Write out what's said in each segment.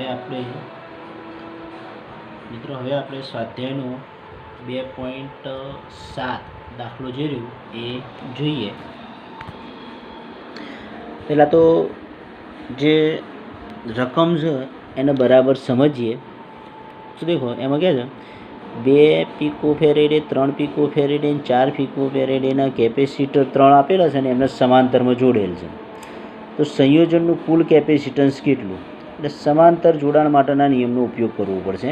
હવે આપણે મિત્રો સ્વાધ્યાયનો 2.7 દાખલો જે રહ્યું એ જોઈએ. પહેલાં તો જે રકમ છે એને બરાબર સમજીએ. તો દેખો એમાં क्या છે 2 pico farad 3 pico farad 4 pico ફેરેડેના કેપેસિટર 3 આપેલા છે ને એમને સમાંતરમાં જોડેલ છે. તો સંયોજનનું કુલ કેપેસિટન્સ કેટલું? એટલે સમાંતર જોડાણ માટેના નિયમનો ઉપયોગ કરવો પડશે.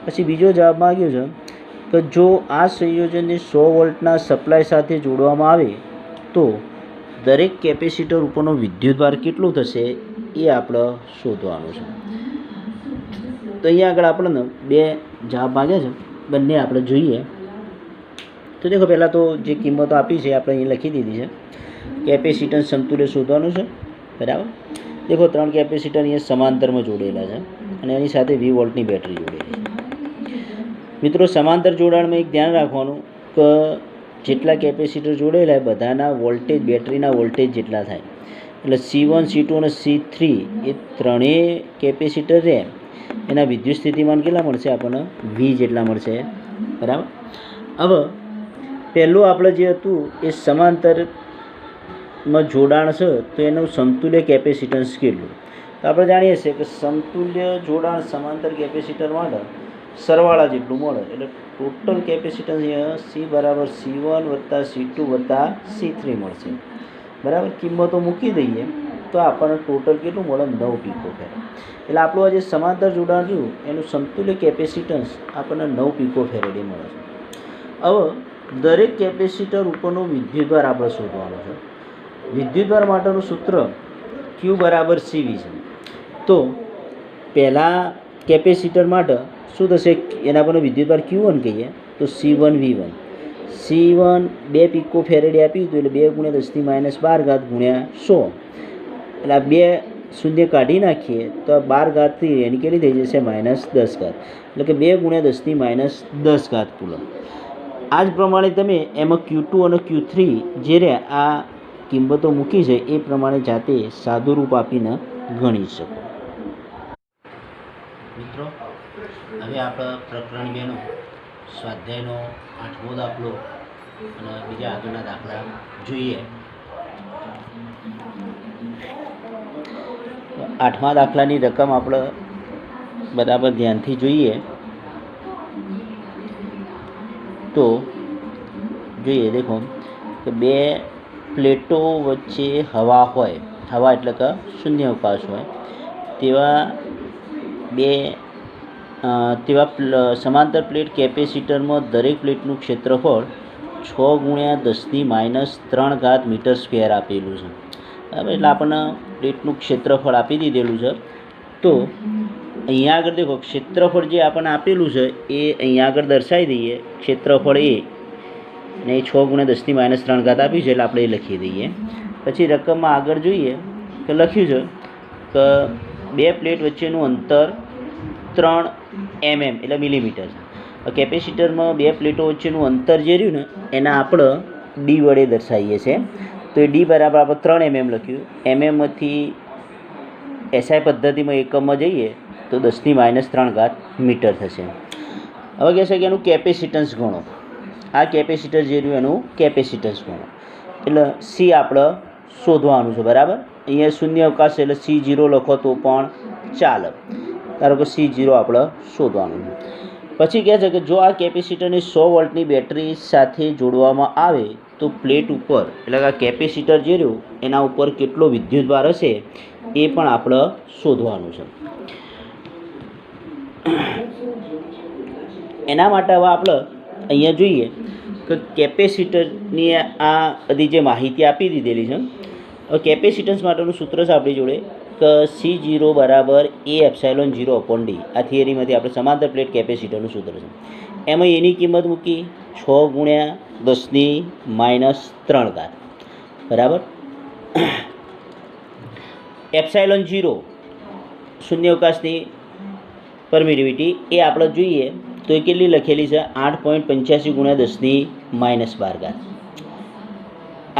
પછી બીજો જવાબ માગ્યો છે કે જો આ સંયોજનને 100 વોલ્ટના સપ્લાય સાથે જોડવામાં આવે તો દરેક કેપેસિટર ઉપરનો વિદ્યુતભાર કેટલો થશે એ આપણે શોધવાનું છે. તો અહીંયા આગળ આપણને બે જવાબ માગ્યા છે, બંને આપણે જોઈએ. તો દેખો પહેલાં તો જે કિંમતો આપી છે આપણે અહીં લખી દીધી છે. કેપેસિટન્સ સમતુલ્ય શોધવાનું છે, બરાબર. દેખો 3 કેપેસિટર અહીંયા સમાંતરમાં જોડેલા છે અને એની સાથે 20 વોલ્ટની બેટરી જોડેલી છે. મિત્રો સમાંતર જોડાણમાં એક ધ્યાન રાખવાનું કે જેટલા કેપેસિટર જોડેલા બધાના વોલ્ટેજ બેટરીના વોલ્ટેજ જેટલા થાય. એટલે C1 C2 અને C3 એ ત્રણેય કેપેસિટર રહે એના વિદ્યુત સ્થિતિમાન કેટલા મળશે આપણને? V જેટલા મળશે, બરાબર. હવે પહેલું આપણે જે હતું એ સમાંતરમાં જોડાણ છે તો એનું સમતુલ્ય કેપેસિટન્સ કેટલું? તો આપણે જાણીએ છીએ કે સમતુલ્ય જોડાણ સમાંતર કેપેસિટર માટે સરવાળા જેટલું મળે. એટલે ટોટલ કેપેસિટન્સ અહીંયા C બરાબર C1 વત્તા C2 વત્તા C3 મળશે, બરાબર. કિંમતો મૂકી દઈએ તો આપણને ટોટલ કેટલું મળે? 9 પીકો ફેરેડ. એટલે આપણું આ જે સમાંતર જોડાણ રહ્યું એનું સમતુલ્ય કેપેસિટન્સ આપણને 9 પીકો ફેરેડ મળે છે. હવે દરેક કેપેસિટર ઉપરનો વિદ્યુતભાર આપણે શોધવાનો છે. વિદ્યુતભાર માટેનું સૂત્ર Q બરાબર CV છે. તો પહેલાં કેપેસિટર માટે શું થશે? એના પરનો વિદ્યુતભાર Q1 કહીએ તો C1 V1. C1 2 pico faraday આપ્યું હતું એટલે 2 × 10⁻12 ગુણ્યા 100. એટલે આ 2 શૂન્ય કાઢી નાખીએ તો 12 એની કેટલી થઈ જશે? -10. એટલે કે 2 × 10⁻10 કુલમ. આ જ પ્રમાણે તમે એમાં Q2 અને Q3 જે રે આ કિંમતો મૂકી છે એ પ્રમાણે જાતે સાદું રૂપ આપીને ગણી શકો. મિત્રો હવે આપણે પ્રકરણ 2 નો સ્વાધ્યાયનો 8મો દાખલો અને બીજા આગળના દાખલા જોઈએ. 8મા દાખલાની રકમ આપણે બરાબર ધ્યાનથી જોઈએ તો જોઈએ. દેખો કે 2 પ્લેટો વચ્ચે હવા હોય, હવા એટલે કે શૂન્ય અવકાશ હોય તેવા સમાંતર પ્લેટ કેપેસિટરમાં દરેક પ્લેટનું ક્ષેત્રફળ 6 × 10⁻³ મીટર સ્ક્વેર આપેલું છે. બરાબર. એટલે આપણને પ્લેટનું ક્ષેત્રફળ આપી દીધેલું છે. તો અહીંયા આગળ દેખો ક્ષેત્રફળ જે આપણને આપેલું છે એ અહીંયા આગળ દર્શાવી દઈએ. ક્ષેત્રફળ એ ને 6 × 10⁻³ આપ્યું છે એટલે આપણે એ લખી દઈએ. પછી રકમમાં આગળ જોઈએ કે લખ્યું છે કે 2 પ્લેટ વચ્ચેનું અંતર 3 mm એટલે મિલીમીટર છે. કેપેસિટરમાં 2 પ્લેટો વચ્ચેનું અંતર જે રહ્યું ને એના આપણે D વડે દર્શાવીએ છીએ. તો એ D બરાબર આપણે 3 mm લખ્યું. mmમાંથી SI પદ્ધતિમાં એકમમાં જઈએ તો 10⁻³ મીટર થશે. હવે કહેશે કે એનું કેપેસિટન્સ ગણો. આ કેપેસિટર જે રહ્યું એનું કેપેસિટન્સ ગણો. એટલે C આપણે શોધવાનું છે, બરાબર. અહીંયા શૂન્ય અવકાશ એટલે C0 લખો તો પણ ચાલે. ધારો કે C0 આપણે શોધવાનું. પછી કહે છે કે જો આ કેપેસિટરને 100 વોલ્ટની બેટરી સાથે જોડવામાં આવે તો પ્લેટ ઉપર એટલે કે આ કેપેસિટર જે રહ્યું એના ઉપર કેટલો વિદ્યુતભાર હશે એ પણ આપણે શોધવાનું છે. એના માટે હવે આપણે અહીંયા જોઈએ કે કેપેસિટરની આ બધી જે માહિતી આપી દીધેલી છે. હવે કેપેસિટન્સ માટેનું સૂત્ર છે આપણી જોડે કે C0 બરાબર A∈0/D. આ થિયરીમાંથી આપણે સમાંતર પ્લેટ કેપેસિટરનું સૂત્ર છે. એમાં એની કિંમત મૂકી 6 × 10⁻³ બરાબર. ε0 શૂન્યાવકાશની પરમિટિવિટી એ આપણે જોઈએ તો એ કેટલી લખેલી છે? 8.85 × 10⁻12.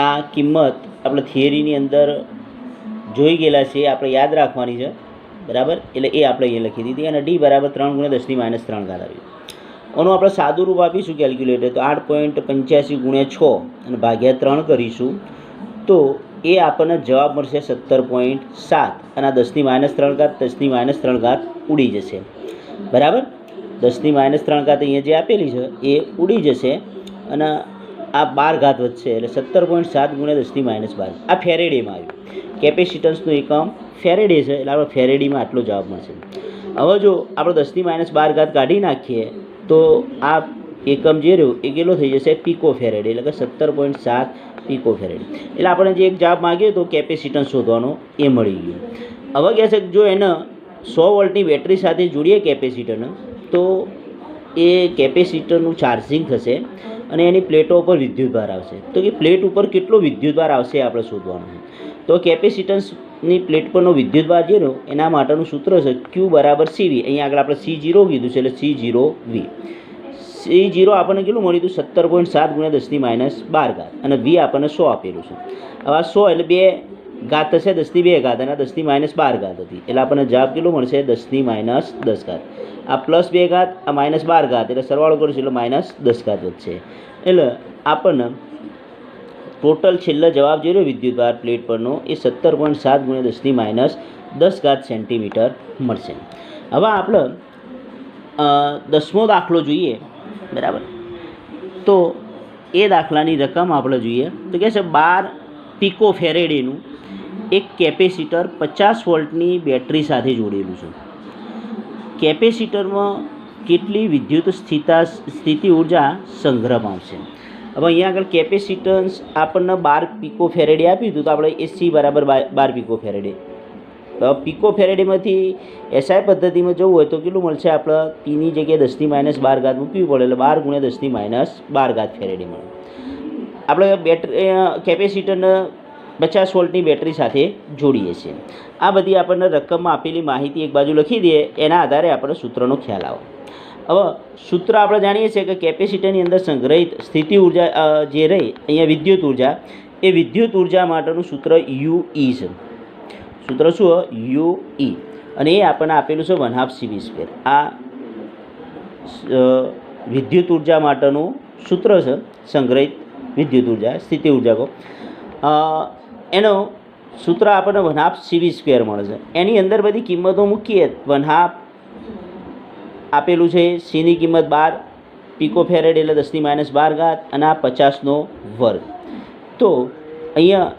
આ કિંમત આપણે થિયરીની અંદર જોઈ ગયેલા છે, આપણે યાદ રાખવાની છે. બરાબર, એટલે એ આપણે અહીંયા લખી દીધી અને ડી બરાબર 3 × 10⁻³ આવ્યું. આનું આપણે સાદું રૂપ આપીશું કેલ્ક્યુલેટર તો 8.85 × 6 અને ભાગ્યા 3 કરીશું તો એ આપણને જવાબ મળશે 17.7 અને આ 10⁻³ 10⁻³ ઉડી જશે. બરાબર, 10⁻³ અહીંયા જે આપેલી છે એ ઉડી જશે અને આ 12 વધશે એટલે 17.7 × 10⁻12. આ ફેરેડેમાં આવ્યું. કેપેસિટન્સનું એકમ ફેરેડે છે એટલે આપણે ફેરેડીમાં આટલો જવાબ મળશે. હવે જો આપણે 10⁻12 કાઢી નાખીએ તો આ એકમ જે રહ્યો એ કેટલો થઈ જશે પીકો ફેરેડે એટલે કે 17.7 પીકો ફેરેડે. એટલે આપણે જે એક જવાબ માગ્યો તો કેપેસિટન્સ શોધવાનો એ મળી ગયો. હવે કહે છે જો એને 100 વોલ્ટની બેટરી સાથે જોડીએ કેપેસિટરને તો એ કેપેસિટરનું ચાર્જિંગ થશે અને એની પ્લેટો ઉપર વિદ્યુતભાર આવશે. તો કે પ્લેટ ઉપર કેટલો વિદ્યુતભાર આવશે આપણે શોધવાનું છે. તો કેપેસિટન્સની પ્લેટ પરનો વિદ્યુતભાર જે રહ્યો એના માટેનું સૂત્ર છે Q = CV. અહીંયા આગળ આપણે C0 કીધું છે એટલે C0V. C0 આપણને કેટલું મળ્યું હતું 17.7 × 10⁻12 અને V આપણને 100 આપેલું છે. હવે આ 100 એટલે 2 ઘાત થશે 10⁻2 અને 10⁻12 હતી એટલે આપણને જવાબ કેટલો મળશે 10⁻10. આ +2 આ -12 એટલે સરવાળો કરીશું એટલે -10 વધશે. એટલે આપણને ટોટલ છેલ્લો જવાબ જે રહ્યો વિદ્યુતભાર પ્લેટ પરનો એ 17.7 × 10⁻10 સેન્ટીમીટર મળશે. હવે આપણે 10મો દાખલો જોઈએ. બરાબર, તો એ દાખલાની રકમ આપણે જોઈએ તો કહે છે 12 પીકો ફેરેડેનું એક કેપેસિટર 50 વોલ્ટની બેટરી સાથે જોડેલું છે. કેપેસિટરમાં કેટલી વિદ્યુત સ્થિતિ ઉર્જા સંગ્રહ પામશે. હવે અહીંયા આગળ કેપેસિટન્સ આપણને 12 પીકો ફેરેડે આપ્યું હતું તો આપણે એસી બરાબર 12 પીકો ફેરેડે. પીકો ફેરેડેમાંથી એસઆઈ પદ્ધતિમાં જવું હોય તો કેટલું મળશે આપણે પીની જગ્યાએ 10⁻12 મૂકવી પડે એટલે 12 × 10⁻12 ફેરેડે મળે. આપણે બેટરી કેપેસિટરને 50 વોલ્ટની બેટરી સાથે જોડીએ છીએ. આ બધી આપણને રકમમાં આપેલી માહિતી એક બાજુ લખી દઈએ એના આધારે આપણે સૂત્રનો ખ્યાલ આવે. હવે સૂત્ર આપણે જાણીએ છીએ કે કેપેસિટરની અંદર સંગ્રહિત સ્થિતિ ઉર્જા જે રહી અહીંયા વિદ્યુત ઉર્જા એ વિદ્યુત ઉર્જા માટેનું સૂત્ર UE છે. સૂત્ર શું UE અને એ આપણને આપેલું છે 1/2 CV². આ વિદ્યુત ઉર્જા માટેનું સૂત્ર છે. સંગ્રહિત વિદ્યુત ઉર્જા સ્થિતિ ઉર્જા કહો એનો સૂત્ર આપણને 1/2 CV² મળે છે. એની અંદર બધી કિંમતો મૂકીએ 1/2 આપેલું છે સીની કિંમત 12 પીકો ફેરેડ એટલે 10⁻12 અને આ 50નો વર્ગ. તો અહીંયા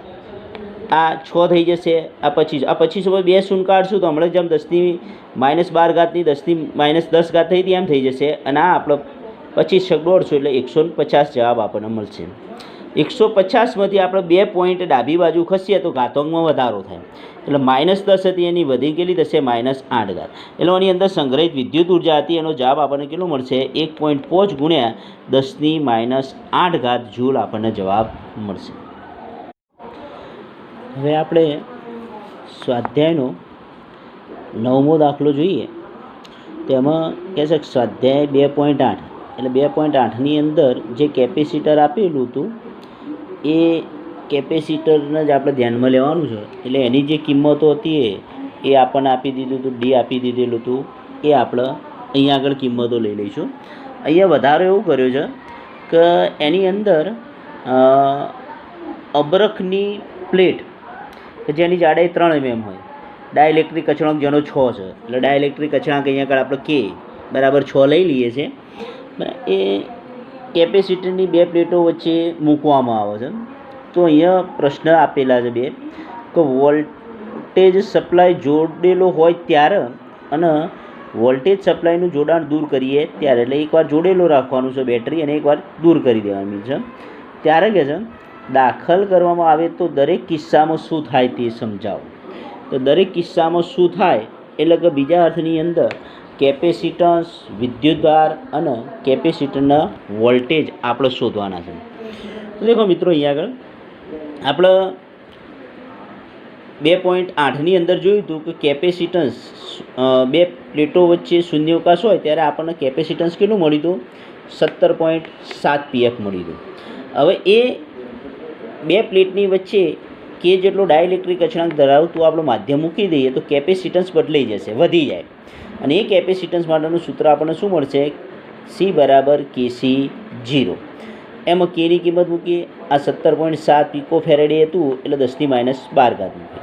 આ 6 થઈ જશે આ 25 આ 25 ઉપર 2 શૂન્ય કાઢશું તો હમણાં જેમ 10⁻12 ની 10 થઈ હતી એમ થઈ જશે અને આ આપણે 25 દોડશું એટલે 150 જવાબ આપણને મળશે. 150માંથી આપણે 2 પોઈન્ટ ડાબી બાજુ ખસીએ તો ઘાતાંકમાં વધારો થાય એટલે -10 હતી એની વધી કેટલી થશે -8. એટલે એની અંદર સંગ્રહિત વિદ્યુત ઉર્જા હતી એનો જવાબ આપણને કેટલો મળશે 1.5 × 10⁻8 જૂલ આપણને જવાબ મળશે. હવે આપણે સ્વાધ્યાયનો 9મો દાખલો જોઈએ. તેમાં કહે છે સ્વાધ્યાય 2.8 એટલે 2.8ની અંદર જે કેપેસિટર આપેલું હતું એ કેપેસિટરને જ આપણે ધ્યાનમાં લેવાનું છે. એટલે એની જે કિંમતો હતી એ આપણને આપી દીધું હતું ડી આપી દીધેલું હતું એ આપણે અહીંયા આગળ કિંમતો લઈ લઈશું. અહીંયા વધારો એવું કર્યો છે કે એની અંદર અબરખની પ્લેટ કે જેની જાડાઈ 3 mm હોય ડાયઇલેક્ટ્રિક અચળાંક જેનો 6 છે એટલે ડાયઇલેક્ટ્રિક અચળાંક અહીંયા આગળ આપણે કે બરાબર 6 લઈ લઈએ છીએ. એ કેપેસિટરની 2 પ્લેટો વચ્ચે મૂકવામાં આવે છે. તો અહીંયા પ્રશ્ન આપેલા છે 2 કે વોલ્ટેજ સપ્લાય જોડેલો હોય ત્યારે અને વોલ્ટેજ સપ્લાયનું જોડાણ દૂર કરીએ ત્યારે એટલે એકવાર જોડેલો રાખવાનું છે બેટરી અને એકવાર દૂર કરી દેવાની છે ત્યારે કહે છે દાખલ કરવામાં આવે તો દરેક કિસ્સામાં શું થાય તે સમજાવો. તો દરેક કિસ્સામાં શું થાય એટલે કે બીજા અર્થની અંદર કેપેસિટન્સ વિદ્યુતભાર અને કેપેસિટરના વોલ્ટેજ આપણે શોધવાના છે. તો દેખો મિત્રો અહીંયા આગળ આપણે 2.8ની અંદર જોયું હતું કે કેપેસિટન્સ 2 પ્લેટો વચ્ચે શૂન્યાવકાશ હોય ત્યારે આપણને કેપેસિટન્સ કેટલું મળ્યું હતું 17.7 pF મળ્યું હતું. હવે એ 2 પ્લેટની વચ્ચે કે જેટલો ડાયઇલેક્ટ્રિક અચળાંક ધરાવતું આપણું માધ્યમ મૂકી દઈએ તો કેપેસિટન્સ બદલાઈ જશે, વધી જાય. અને એ કેપેસિટન્સ માટેનું સૂત્ર આપણને શું મળશે? C બરાબર KC0. એમાં કેની કિંમત મૂકીએ, આ 17.7 પિકો ફેરેડે હતું એટલે 10⁻12 મૂકીએ.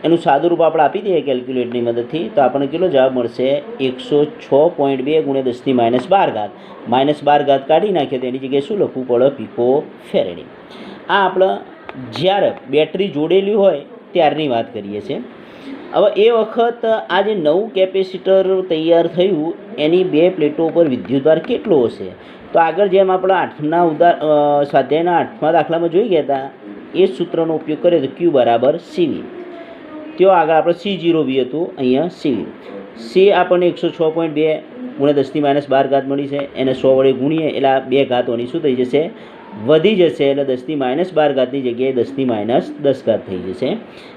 એનું સાદું રૂપ આપણે આપી દઈએ કેલ્ક્યુલેટરની મદદથી તો આપણને કેટલો જવાબ મળશે? 106.2 × 10⁻12 -12 કાઢી નાખીએ તો એની જગ્યાએ શું લખવું પડે? Pico faraday. આ આપણે જ્યારે બેટરી જોડેલી હોય ત્યારની વાત કરીએ છીએ. હવે એ વખત આ જે નવું કેપેસિટર તૈયાર થયું એની બે પ્લેટો ઉપર વિદ્યુતભાર કેટલો હશે? તો આગળ જેમ આપણે સ્વાધ્યાયના 8મા દાખલામાં જોઈ ગયા હતા એ સૂત્રનો ઉપયોગ કરીએ તો Q બરાબર CV. ત્યાં આગળ આપણે C0V હતું, અહીંયા CV. C આપણને 106.2 × 10⁻12 મળી છે. એને 100 વડે ગુણીએ એટલે આ બે ઘાતોની શું થઈ જશે? વધી જશે. એટલે 10⁻12 જગ્યાએ 10⁻10 થઈ જશે.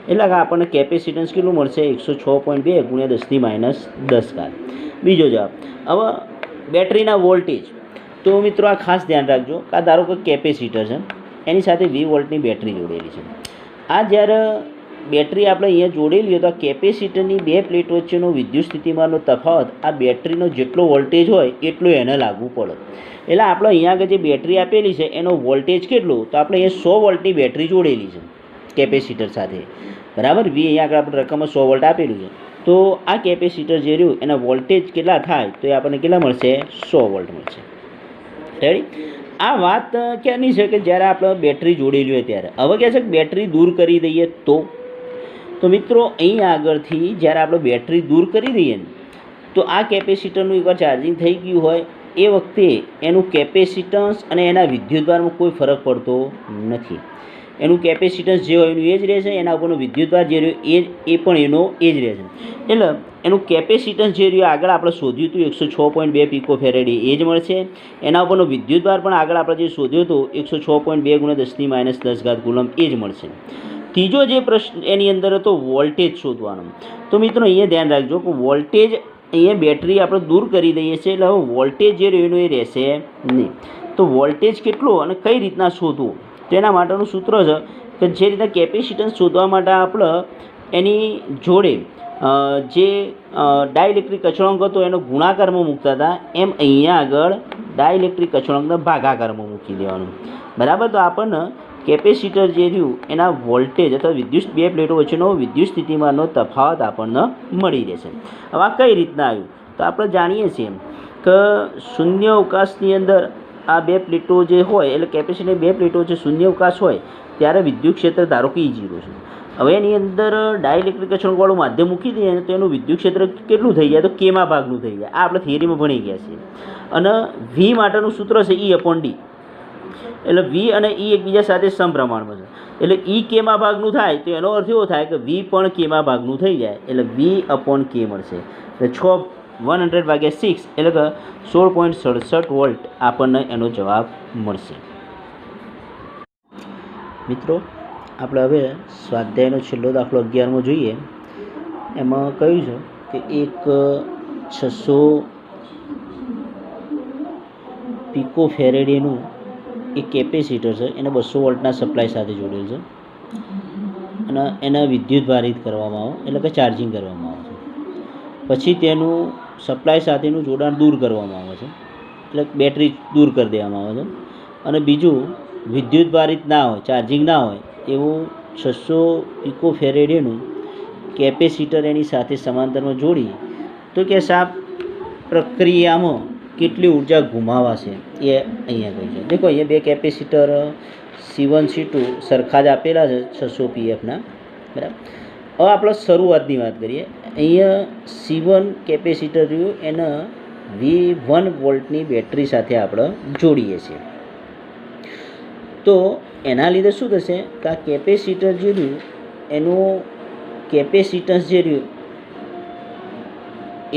એટલે આપણને કેપેસિટન્સ કેટલું મળશે? 106.2 × 10⁻10. બીજો જવાબ. હવે બેટરીના વોલ્ટેજ. તો મિત્રો આ ખાસ ધ્યાન રાખજો કે આ ધારો કે કેપેસિટર છે, એની સાથે 20 વોલ્ટની બેટરી જોડેલી છે. આ જ્યારે બેટરી આપણે અહીંયા જોડેલી હોય તો આ કેપેસિટરની બે પ્લેટ વચ્ચેનો વિદ્યુત સ્થિતિમાનનો તફાવત આ બેટરીનો જેટલો વોલ્ટેજ હોય એટલો એને લાગવું પડે. એટલે આપણે અહીંયા આગળ જે બેટરી આપેલી છે એનો વોલ્ટેજ કેટલો? તો આપણે અહીંયા 100 વોલ્ટની બેટરી જોડેલી છે કેપેસિટર સાથે, બરાબર. અહીંયા આગળ આપણે રકમમાં 100 વોલ્ટ આપેલું છે. તો આ કેપેસિટર જે રહ્યું એના વોલ્ટેજ કેટલા થાય તો એ આપણને કેટલા મળશે? 100 વોલ્ટ મળશે. રેડી? આ વાત ક્યાંની છે? કે જ્યારે આપણે બેટરી જોડેલી હોય ત્યારે. હવે કહે છે કે બેટરી દૂર કરી દઈએ તો મિત્રો અહીં આગળથી જ્યારે આપણે બેટરી દૂર કરી દઈએ ને તો આ કેપેસિટરનું એકવાર ચાર્જિંગ થઈ ગયું હોય એ વખતે એનું કેપેસિટન્સ અને એના વિદ્યુતભારમાં કોઈ ફરક પડતો નથી. એનું કેપેસિટન્સ જે હોય એનું એ જ રહે છે, એના ઉપરનો વિદ્યુતભાર જે રહ્યો એ પણ એનો એ જ રહે છે. એટલે એનું કેપેસિટન્સ જે રહ્યું આગળ આપણે શોધ્યું હતું 106.2 પિકો ફેરેડે એ જ મળશે. એના ઉપરનો વિદ્યુતભાર પણ આગળ આપણે જે શોધ્યો હતો 106.2 × 10⁻10 કુલમ એ જ મળશે. ત્રીજો જે પ્રશ્ન એની અંદર હતો વોલ્ટેજ શોધવાનો. તો મિત્રો અહીંયા ધ્યાન રાખજો કે વોલ્ટેજ અહીંયા બેટરી આપણે દૂર કરી દઈએ છીએ એટલે હવે વોલ્ટેજ જે રહ્યું એ રહેશે નહીં. તો વોલ્ટેજ કેટલો અને કઈ રીતના શોધવું તો એના માટેનું સૂત્ર છે કે જે રીતે કેપેસિટન્સ શોધવા માટે આપણે એની જોડે જે ડાયઇલેક્ટ્રિક અચળાંક હતો એનો ગુણાકારમાં મૂકતા હતા એમ અહીંયા આગળ ડાયઇલેક્ટ્રિક અચળાંકને ભાગાકારમાં મૂકી દેવાનું, બરાબર. તો આપણને કેપેસિટર જે રહ્યું એના વોલ્ટેજ અથવા બે પ્લેટો વચ્ચેનો વિદ્યુત સ્થિતિમાનનો તફાવત આપણને મળી રહેશે. હવે આ કઈ રીતના આવ્યું તો આપણે જાણીએ છીએ કે શૂન્ય અવકાશની અંદર આ બે પ્લેટો જે હોય એટલે કેપેસિટરની બે પ્લેટો વચ્ચે શૂન્ય અવકાશ હોય ત્યારે વિદ્યુત ક્ષેત્ર ધારો કે E0 છે. હવે એની અંદર ડાયઇલેક્ટ્રિક અચળાંકવાળું માધ્યમ મૂકી દઈએ તો એનું વિદ્યુત ક્ષેત્ર કેટલું થઈ જાય? તો કેમાં ભાગનું થઈ જાય. આ આપણે થિયરીમાં ભણી ગયા છીએ. અને V માટેનું સૂત્ર છે E/D. એટલે V અને E એકબીજા સાથે સમપ્રમાણમાં છે. એટલે E કેમાં ભાગનું થાય તો એનો અર્થ એવો થાય કે V પણ કેમાં ભાગનું થઈ જાય એટલે V/K મળશે. એટલે 100/6 એટલે કે 16.67 વોલ્ટ આપણને એનો જવાબ મળશે. મિત્રો આપણે હવે સ્વાધ્યાયનો છેલ્લો દાખલો 11માં જોઈએ. એમાં કહ્યું છે કે એક 600 પિકો ફેરેડેનું એક કેપેસિટર છે, એને 200 વોલ્ટના સપ્લાય સાથે જોડેલ છે અને એને વિદ્યુત ભારિત કરવામાં આવે એટલે કે ચાર્જિંગ કરવામાં આવે છે. પછી તેનું સપ્લાય સાથેનું જોડાણ દૂર કરવામાં આવે છે એટલે બેટરી દૂર કરી દેવામાં આવે છે. અને બીજું વિદ્યુત ભારિત ના હોય, ચાર્જિંગ ના હોય એવું 600 પિકો ફેરેડેનું કેપેસિટર એની સાથે સમાંતરમાં જોડી તો કે આ પ્રક્રિયામાં કેટલી ઉર્જા ગુમાવાશે એ અહીંયા કહી છે. દેખો અહીંયા બે કેપેસિટર C1 C2 સરખા જ આપેલા છે 600 PFના, બરાબર. હવે આપણે શરૂઆતની વાત કરીએ. અહીંયા C1 કેપેસિટર રહ્યું એને V1 વોલ્ટની બેટરી સાથે આપણે જોડીએ છીએ. તો એના લીધે શું થશે કે આ કેપેસિટર જે રહ્યું એનું કેપેસિટન્સ જે રહ્યું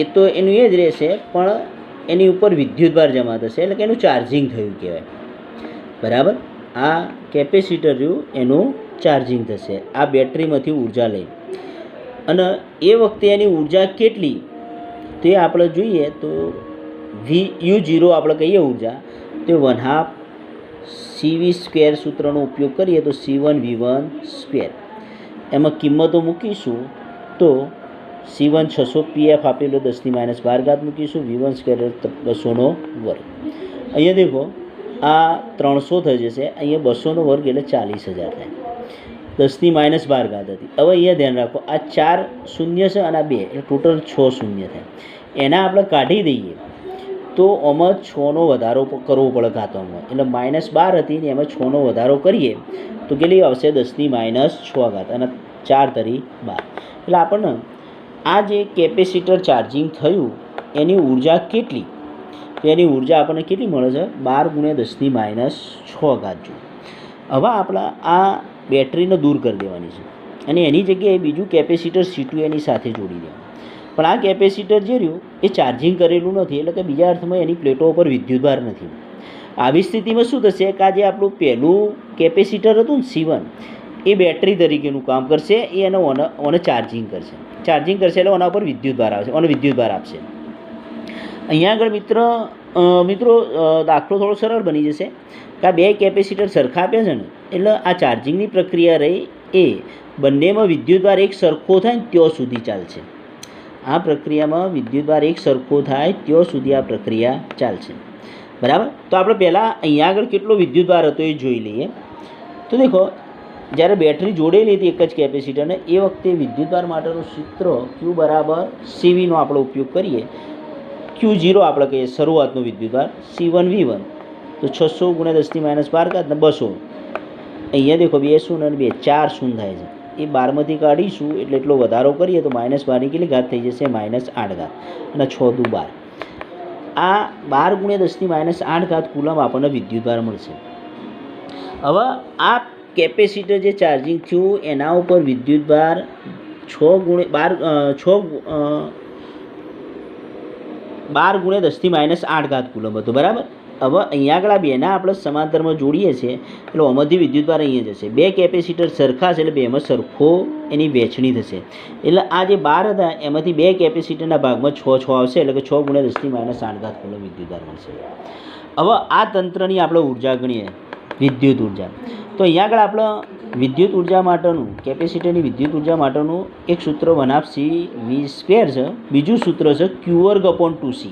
એ તો એનું એ જ રહેશે પણ એની ઉપર વિદ્યુતભાર જમા થશે એટલે કે એનું ચાર્જિંગ થયું કહેવાય, બરાબર. આ કેપેસિટર રહ્યું એનું ચાર્જિંગ થશે આ બેટરીમાંથી ઉર્જા લઈ અને એ વખતે એની ઉર્જા કેટલી તે આપણે જોઈએ તો U0 આપણે કહીએ ઉર્જા તો 1/2 CV સ્ક્વેર સૂત્રનો ઉપયોગ કરીએ તો C1V1 સ્ક્વેર, એમાં કિંમતો મૂકીશું તો C1 600 PF આપેલો 10⁻12 મૂકીશું, V1 સ્ક્વેર 200નો વર્ગ. અહીંયા દેખો આ 300 થઈ જશે, અહીંયા 200નો વર્ગ એટલે 40,000 થાય. 10⁻12 હતી. હવે અહીંયા ધ્યાન રાખો આ 4 શૂન્ય છે અને આ 2 એટલે ટોટલ 6 શૂન્ય થાય. એના આપણે કાઢી દઈએ તો આમાં 6નો વધારો કરવો પડે ઘાતોમાં, એટલે -12 હતી ને એમાં 6નો વધારો કરીએ તો કેટલી આવશે 10⁻6 અને 4 તરી 12. એટલે આપણને આ જે કેપેસિટર ચાર્જિંગ થયું એની ઉર્જા કેટલી, તો એની ઉર્જા આપણને કેટલી મળે છે 12 × 10⁻6 જૂલ. હવે આપણે આ બેટરીને દૂર કરી દેવાની છે અને એની જગ્યાએ બીજું કેપેસિટર C2 એની સાથે જોડી દેવાનું. પણ આ કેપેસિટર જે રહ્યું એ ચાર્જિંગ કરેલું નથી, એટલે કે બીજા અર્થમાં એની પ્લેટો ઉપર વિદ્યુતભાર નથી. આવી સ્થિતિમાં શું થશે કે આ જે આપણું પહેલું કેપેસિટર હતું ને C1 એ બેટરી તરીકેનું કામ કરશે, એ એને ચાર્જિંગ કરશે એટલે એના ઉપર વિદ્યુતભાર આવશે અને વિદ્યુતભાર આપશે. અહીંયા આગળ મિત્રો દાખલો થોડો સરળ બની જશે કે આ બે કેપેસિટર સરખા આપ્યા છે ને, એટલે આ ચાર્જિંગની પ્રક્રિયા રહી એ બંનેમાં વિદ્યુતભાર એક સરખો થાય ને ત્યાં સુધી ચાલશે. આ પ્રક્રિયામાં વિદ્યુતભાર એક સરખો થાય ત્યાં સુધી આ પ્રક્રિયા ચાલશે. બરાબર. તો આપણે પહેલાં અહીંયા આગળ કેટલો વિદ્યુતભાર હતો એ જોઈ લઈએ. તો દેખો જ્યારે બેટરી જોડેલી હતી એક જ કેપેસિટરને એ વખતે વિદ્યુતભાર માટેનું સૂત્ર Q = CVનો આપણે ઉપયોગ કરીએ. Q0 આપણે કહીએ શરૂઆતનો વિદ્યુતભાર, C1V1 તો 600 × 10⁻12 ને 200. અહીંયા દેખો 2 શૂન્ય અને 2 4 શૂન્ય થાય છે, એ 12માંથી કાઢીશું એટલે એટલો વધારો કરીએ તો -12ની કેટલી ઘાત થઈ જશે -8 અને 6 દુ 12. આ 12 × 10⁻8 કુલમ આપણને વિદ્યુતભાર મળશે. હવે આ કેપેસિટર જે ચાર્જિંગ થયું એના ઉપર વિદ્યુતભાર 12 × 10⁻8 કુલમ હતો. બરાબર. હવે અહીંયા આગળ આ બેના આપણે સમાંતરમાં જોડીએ છીએ એટલે આમાંથી વિદ્યુતભાર અહીંયા જશે. બે કેપેસિટર સરખા છે એટલે બેમાં સરખો એની વહેંચણી થશે. એટલે આ જે 12 હતા એમાંથી બે કેપેસિટરના ભાગમાં 6 આવશે, એટલે કે 6 × 10⁻8 કુલમ વિદ્યુતભાર મળશે. હવે આ તંત્રની આપણે ઉર્જા ગણીએ, વિદ્યુત ઉર્જા. તો અહીંયા આગળ આપણે વિદ્યુત ઉર્જા માટેનું કેપેસિટરની વિદ્યુત ઉર્જા માટેનું એક સૂત્ર બનાવશી V² છે, બીજું સૂત્ર છે Q2/2C.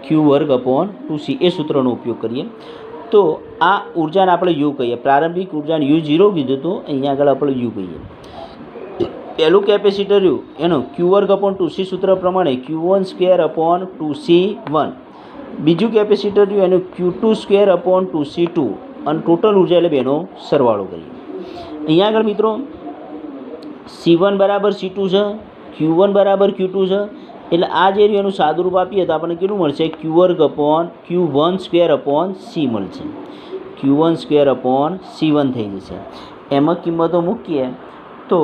Q2/2C એ સૂત્રનો ઉપયોગ કરીએ તો આ ઉર્જાને આપણે U કહીએ. પ્રારંભિક ઉર્જાને U0 કીધું હતું, અહીંયા આગળ આપણે U કહીએ. પહેલું કેપેસિટર રહ્યું એનું Q2/2C સૂત્ર પ્રમાણે Q1² / 2C1. બીજું કેપેસિટર રહ્યું એનું Q2² / 2C2 અને ટોટલ ઉર્જા એટલે બેનો સરવાળો કરીએ. અહીંયા આગળ મિત્રો C1 = C2 છે, Q1 = Q2 છે, એટલે આ જે એનું સાદુરૂપ આપીએ તો આપણને કેટલું મળશે Q1² / C મળશે. Q1² / C1 થઈ જશે. એમાં કિંમતો મૂકીએ તો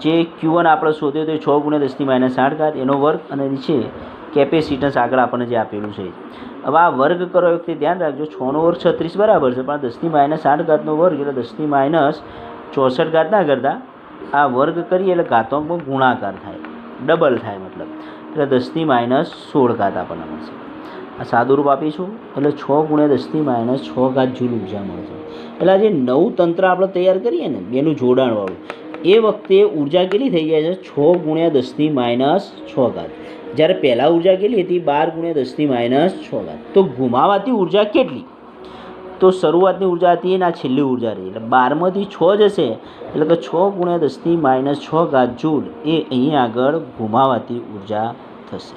જે Q1 આપણે શોધ્યો તો 6 × 10⁻8 એનો વર્ગ અને નીચે કેપેસિટન્સ આગળ આપણને જે આપેલું છે. હવે આ વર્ગ કરો વખતે ધ્યાન રાખજો 6નો વર્ગ 36 બરાબર છે, પણ 10⁻8 વર્ગ એટલે 10⁻64 ના કરતાં આ વર્ગ કરીએ એટલે ઘાતાંકમાં ગુણાકાર થાય, ડબલ થાય મતલબ, એટલે 10⁻16 આપણને મળશે. આ સાદુરૂપ આપીશું એટલે 6 × 10⁻6 જૂલ ઉર્જા મળશે. એટલે આ જે નવું તંત્ર આપણે તૈયાર કરીએ ને બેનું જોડાણવાળું, એ વખતે ઉર્જા કેટલી થઈ જાય છે 6 × 10⁻6. જ્યારે પહેલાં ઉર્જા કેટલી હતી 12 × 10⁻6. તો ગુમાવાતી ઉર્જા કેટલી, તો શરૂઆતની ઉર્જા હતી એના છેલ્લી ઉર્જા રહી એટલે 12માંથી 6 જશે એટલે કે 6 × 10⁻6 જૂલ એ અહીં આગળ ગુમાવાતી ઉર્જા થશે.